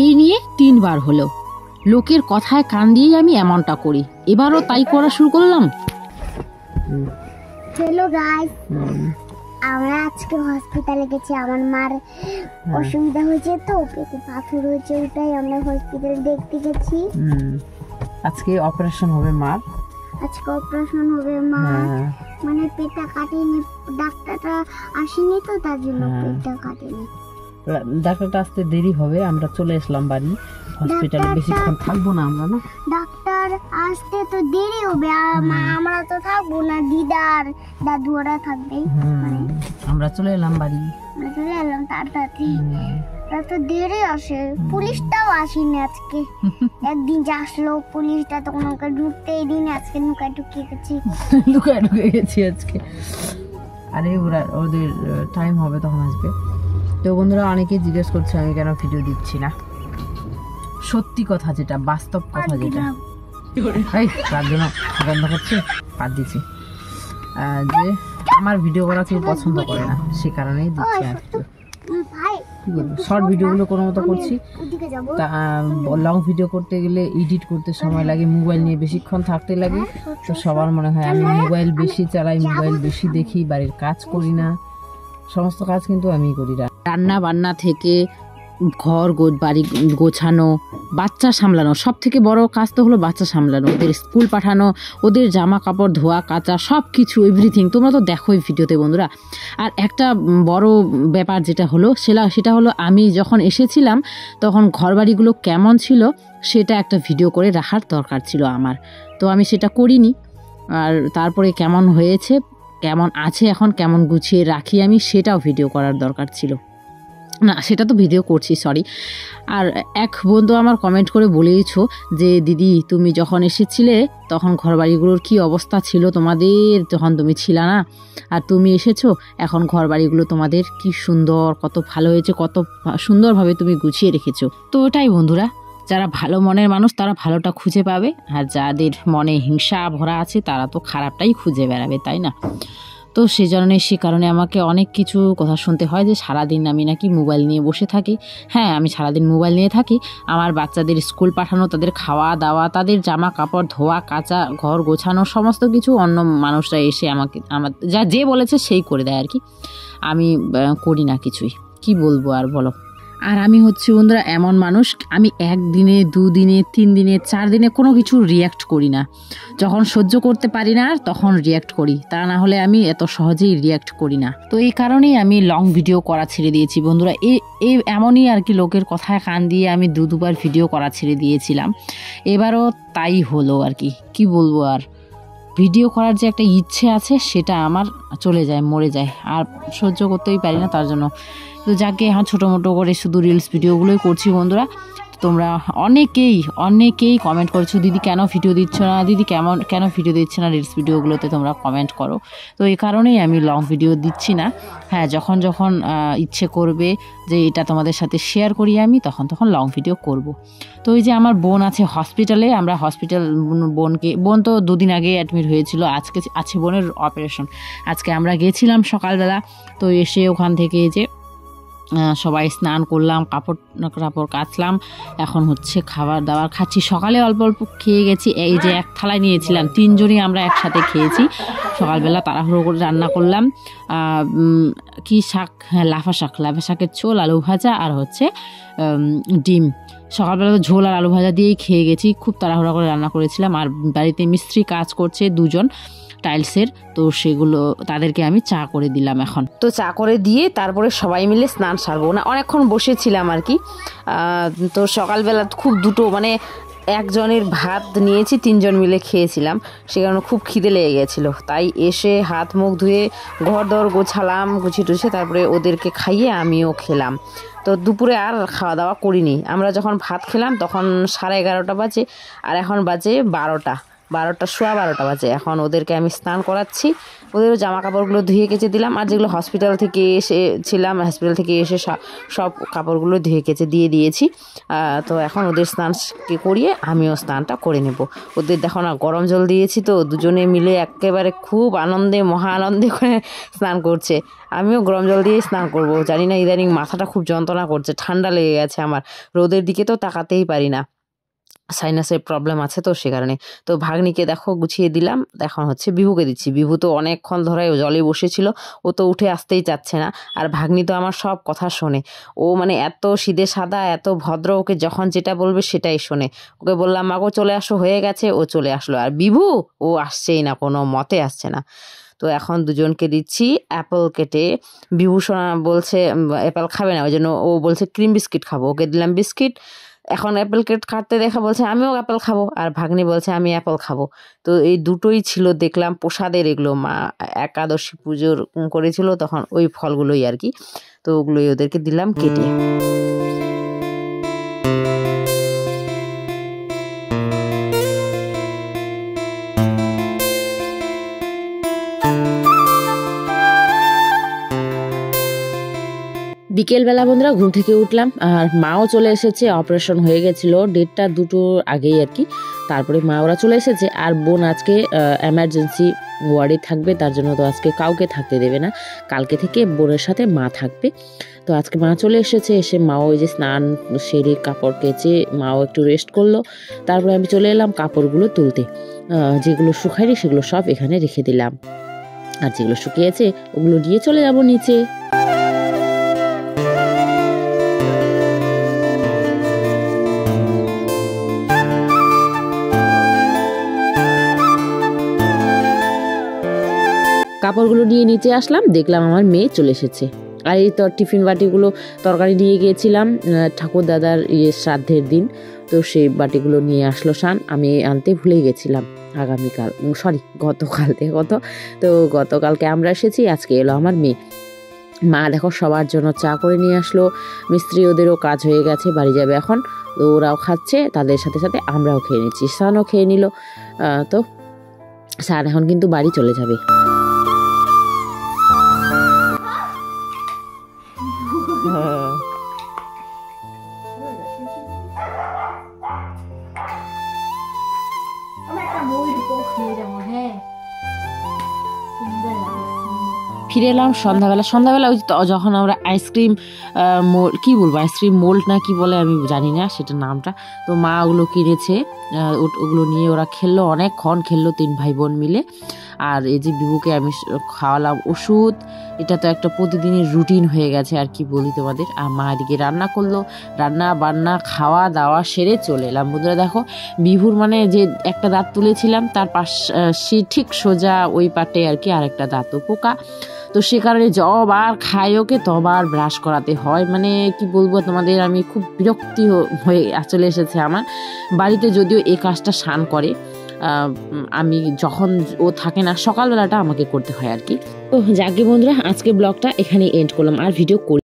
এই নিয়ে 3 বার হলো। লোকের কথায় কান দিয়েই আমি এমনটা করি, এবারও তাই করা শুরু করলাম। হ্যালো গাইস, আমরা আজকে হসপিটালে গেছি। আমার মার অসুবিধা হয়েছে, তো পেটে পাথর হয়েছে, ওটাই আমরা হসপিটালে দেখতে গেছি। আজকে অপারেশন হবে মার। আজকে অপারেশন হবে মার, মানে পেটটা কাটেনি, ডাক্তারটা আসেনি তো তার জন্য পেটটা কাটেনি। ডাক্তারটা আসতে দেরি হবে, আমরা চলে আসলাম বাড়ি। হসপিটালে বেশিক্ষণ থাকবো না আমরা, না ডাক্তার আসতে তো দেরি হবে, আমরা তো থাকবো না, দিদার দাদু ওরা থাকবে। আমরা চলে এলাম বাড়ি, আমরা চলে এলাম তাড়াতাড়ি। তো দেরি আসে, পুলিশটাও আসেনি আজকে। একদিন যে আসলো পুলিশটা, তখন ওকে ঢুকতেই দিন, আজকে লুকায় ঢুকে গেছি। লুকায় ঢুকে গেছি আজকে। আরে ওদের টাইম হবে তখন আসবে। তো বন্ধুরা, অনেকেই জিজ্ঞেস করছে আমি কেন ভিডিও দিচ্ছি না। সত্যি কথা যেটা, বাস্তব কথা যেটা, তার জন্য বন্ধ করছে, বাদ দিচ্ছি। যে আমার ভিডিও করা কেউ পছন্দ করে না, সে কারণেই দিচ্ছি। আর শর্ট ভিডিওগুলো কোনো মতো করছি। লং ভিডিও করতে গেলে এডিট করতে সময় লাগে, মোবাইল নিয়ে বেশিক্ষণ থাকতে লাগে। তো সবার মনে হয় আমি মোবাইল বেশি চালাই, মোবাইল বেশি দেখি, বাড়ির কাজ করি না। সমস্ত কাজ কিন্তু আমি করি না। রান্না বান্না থেকে ঘর বাড়ি গোছানো, বাচ্চা সামলানো, সব থেকে বড় কাজ তো হলো বাচ্চা সামলানো, ওদের স্কুল পাঠানো, ওদের জামা কাপড় ধোয়া কাচা, সব কিছু এভরিথিং তোমরা তো দেখোই ভিডিওতে বন্ধুরা। আর একটা বড় ব্যাপার যেটা হলো সেটা হলো আমি যখন এসেছিলাম তখন ঘরবাড়িগুলো কেমন ছিল সেটা একটা ভিডিও করে রাখার দরকার ছিল আমার, তো আমি সেটা করিনি। আর তারপরে কেমন হয়েছে, কেমন আছে এখন, কেমন গুছিয়ে রাখি আমি, সেটাও ভিডিও করার দরকার ছিল না, সেটা তো ভিডিও করছি, সরি। আর এক বন্ধু আমার কমেন্ট করে বলেইছো যে দিদি তুমি যখন এসেছিলে তখন ঘরবাড়িগুলোর কি অবস্থা ছিল তোমাদের, তখন তুমি ছিল না, আর তুমি এসেছো এখন ঘরবাড়িগুলো তোমাদের কি সুন্দর, কত ভালো হয়েছে, কত সুন্দরভাবে তুমি গুছিয়ে রেখেছো। তো ওটাই বন্ধুরা, যারা ভালো মনের মানুষ তারা ভালোটা খুঁজে পাবে, আর যাদের মনে হিংসা ভরা আছে তারা তো খারাপটাই খুঁজে বেড়াবে, তাই না? তো সে কারণে আমাকে অনেক কিছু কথা শুনতে হয় যে সারাদিন আমি নাকি মোবাইল নিয়ে বসে থাকি। হ্যাঁ, আমি সারাদিন মোবাইল নিয়ে থাকি। আমার বাচ্চাদের স্কুল পাঠানো, তাদের খাওয়া দাওয়া, তাদের জামা কাপড় ধোয়া কাচা, ঘর গোছানো, সমস্ত কিছু অন্য মানুষরা এসে আমার যে বলেছে সেই করে দেয় আর কি। আমি করি না কিছুই, কি বলবো আর বলো। আর আমি হচ্ছে বন্ধুরা এমন মানুষ, আমি 1 দিনে 2 দিনে 3 দিনে 4 দিনে কোনো কিছু রিয়্যাক্ট করি না। যখন সহ্য করতে পারি না তখন রিয়্যাক্ট করি, তা না হলে আমি এত সহজেই রিয়্যাক্ট করি না। তো এই কারণেই আমি লং ভিডিও করা ছেড়ে দিয়েছি বন্ধুরা। এই এমনই আর কি, লোকের কথায় কান দিয়ে আমি 2-2বার ভিডিও করা ছেড়ে দিয়েছিলাম, এবারও তাই হলো আর কি বলবো। আর ভিডিও করার যে একটা ইচ্ছে আছে সেটা আমার চলে যায়, মরে যায়, আর সহ্য করতেই পারি না, তার জন্য তো যাকে এখন ছোটো মোটো করে শুধু রিলস ভিডিওগুলোই করছি বন্ধুরা। তোমরা অনেকেই কমেন্ট করছো দিদি কেন ভিডিও দিচ্ছ না, দিদি কেন ভিডিও দিচ্ছে না রিলস ভিডিওগুলোতে, তোমরা কমেন্ট করো। তো এই কারণেই আমি লং ভিডিও দিচ্ছি না। হ্যাঁ, যখন ইচ্ছে করবে যে এটা তোমাদের সাথে শেয়ার করি আমি, তখন লং ভিডিও করব। তো এই যে আমার বোন আছে হসপিটালে, আমরা বোন তো 2 দিন আগে অ্যাডমিট হয়েছিল, আজকে আছে বোনের অপারেশন। আজকে আমরা গেছিলাম সকালবেলা, তো এসে ওখান থেকে যে সবাই স্নান করলাম, কাপড় কাচলাম, এখন হচ্ছে খাবার দাবার খাচ্ছি। সকালে অল্প অল্প খেয়ে গেছি, এই যে 1 থালায় নিয়েছিলাম, 3 জনই আমরা একসাথে খেয়েছি। সকালবেলা তাড়াহুড়ো করে রান্না করলাম কি শাক, হ্যাঁ লাফা শাকের ঝোল, আলু ভাজা, আর হচ্ছে ডিম। সকালবেলা তো ঝোল আর আলু ভাজা দিয়েই খেয়ে গেছি, খুব তাড়াহুড়ো করে রান্না করেছিলাম। আর বাড়িতে মিস্ত্রি কাজ করছে 2 জন টাইলসের, তো সেগুলো তাদেরকে আমি চা করে দিলাম। এখন তো চা করে দিয়ে তারপরে সবাই মিলে স্নান সারবো না, অনেকক্ষণ বসেছিলাম আর কি। তো সকালবেলা খুব মানে একজনের ভাত নিয়েছি, 3 জন মিলে খেয়েছিলাম, সে কারণে খুব খিদে লেগে গেছিলো। তাই এসে হাত মুখ ধুয়ে ঘর দর গোছালাম, গুছিয়ে তারপরে ওদেরকে খাইয়ে আমিও খেলাম। তো দুপুরে আর খাওয়া দাওয়া করিনি। আমরা যখন ভাত খেলাম তখন 11:30 বাজে, আর এখন বাজে 12টা। সোয়া 12টা বাজে। এখন ওদেরকে আমি স্নান করাচ্ছি, ওদেরও জামা কাপড়গুলো ধুয়ে কেচে দিলাম, আর যেগুলো হসপিটাল থেকে এসে সব কাপড়গুলো ধুয়ে কেচে দিয়ে দিয়েছি। তো এখন ওদের স্নান করিয়ে আমিও স্নানটা করে নেব। ওদের দেখো না গরম জল দিয়েছি, তো দুজনে মিলে একেবারে খুব মহা আনন্দে করে স্নান করছে। আমিও গরম জল দিয়ে স্নান করব। জানি না ইদানিং মাথাটা খুব যন্ত্রণা করছে, ঠান্ডা লেগে গেছে আমার, রোদের দিকে তো তাকাতেই পারি না, সাইনাসের প্রবলেম আছে তো সে কারণে। তো ভাগ্নিকে দেখো গুছিয়ে দিলাম, এখন হচ্ছে বিভুকে দিচ্ছি। বিভু তো অনেকক্ষণ ধরে জলে বসেছিল, ও তো উঠে আসতেই চাচ্ছে না। আর ভাগ্নি তো আমার সব কথা শোনে, ও মানে এত সিধে সাদা, এত ভদ্র, ওকে যখন যেটা বলবে সেটাই শোনে। ওকে বললাম মাগো চলে আসো, হয়ে গেছে, ও চলে আসলো। আর বিভু ও আসছেই না, কোনো মতে আসছে না। তো এখন দুজনকে দিচ্ছি অ্যাপেল কেটে। বিভূষণা বলছে অ্যাপেল খাবে না, ওই জন্য ও বলছে ক্রিম বিস্কিট খাবো, ওকে দিলাম বিস্কিট। এখন অ্যাপেল কাটতে দেখা বলছে আমিও অ্যাপেল খাবো, আর ভাগ্নি বলছে আমি অ্যাপেল খাবো। তো এই দুটোই ছিল, দেখলাম প্রসাদের, এগুলো মা একাদশী পুজোর করেছিল তখন ওই ফলগুলোই আর কি। তো ওগুলোই ওদেরকে দিলাম কেটে। বিকেলবেলা বন্ধুরা ঘুম থেকে উঠলাম, আর মাও চলে এসেছে, অপারেশন হয়ে গেছিলো 1:30-2টোর আগেই আর কি। তারপরে মা ওরা চলে এসেছে, আর বোন আজকে এমার্জেন্সি ওয়ার্ডে থাকবে, তার জন্য তো আজকে কাউকে থাকতে দেবে না, কালকে থেকে বোনের সাথে মা থাকবে। তো আজকে মা চলে এসেছে, এসে মাও ওই যে স্নান সেরে কাপড় কেচে মাও একটু রেস্ট করলো। তারপরে আমি চলে এলাম কাপড়গুলো তুলতে, যেগুলো শুকায়নি সেগুলো সব এখানে রেখে দিলাম, আর যেগুলো শুকিয়েছে ওগুলো নিয়ে চলে যাব নিচে। কাপড়গুলো নিয়ে নিচে আসলাম, দেখলাম আমার মেয়ে চলে এসেছে। আর এই টিফিন বাটিগুলো তরকারি নিয়ে গিয়েছিলাম ঠাকুর দাদার শ্রাদ্ধের দিন, তো সেই বাটিগুলো নিয়ে আসলো শান, আমি আনতে ভুলে গেছিলাম গতকালকে আমরা এসেছি, আজকে এলো আমার মেয়ে। মা দেখো সবার জন্য চা করে নিয়ে আসলো, মিস্ত্রি ওদেরও কাজ হয়ে গেছে, বাড়ি যাবে এখন, তো ওরাও খাচ্ছে, তাদের সাথে সাথে আমরাও খেয়ে নিচ্ছি, শানও খেয়ে নিল। তো শান এখন কিন্তু বাড়ি চলে যাবে। ফিরে এলাম সন্ধ্যাবেলা ওই যখন আমরা আইসক্রিম আইসক্রিম মোল্ড না কি বলে আমি জানি না সেটা নামটা, তো মা ওগুলো কিনেছে, ওগুলো নিয়ে ওরা খেললো, অনেকক্ষণ খেললো 3 ভাই বোন মিলে। আর এই যে বিভুকে আমি খাওয়ালাম ওষুধ, এটা তো একটা প্রতিদিনের রুটিন হয়ে গেছে আর কি বলি তোমাদের। আর মা এদিকে রান্না করলো, রান্না বান্না খাওয়া দাওয়া সেরে চলে এলাম। বন্ধুরা দেখো বিভুর মানে যে একটা দাঁত তুলেছিলাম তার সে ঠিক সোজা ওই পাটে আর কি আরেকটা দাঁতও পোকা, তো সে কারণে যবার খাই ওকে তবার ব্রাশ করাতে হয়। মানে কি বলবো তোমাদের, আমি খুব বিরক্তি হয়ে চলে এসেছে আমার বাড়িতে। যদিও এই কাজটা শান করে, আমি যখন ও থাকে না সকালবেলাটা আমাকে করতে হয় আর কি। তো যাকে বন্ধুরা আজকে ব্লগটা এখানে এন্ড করলাম, আর ভিডিও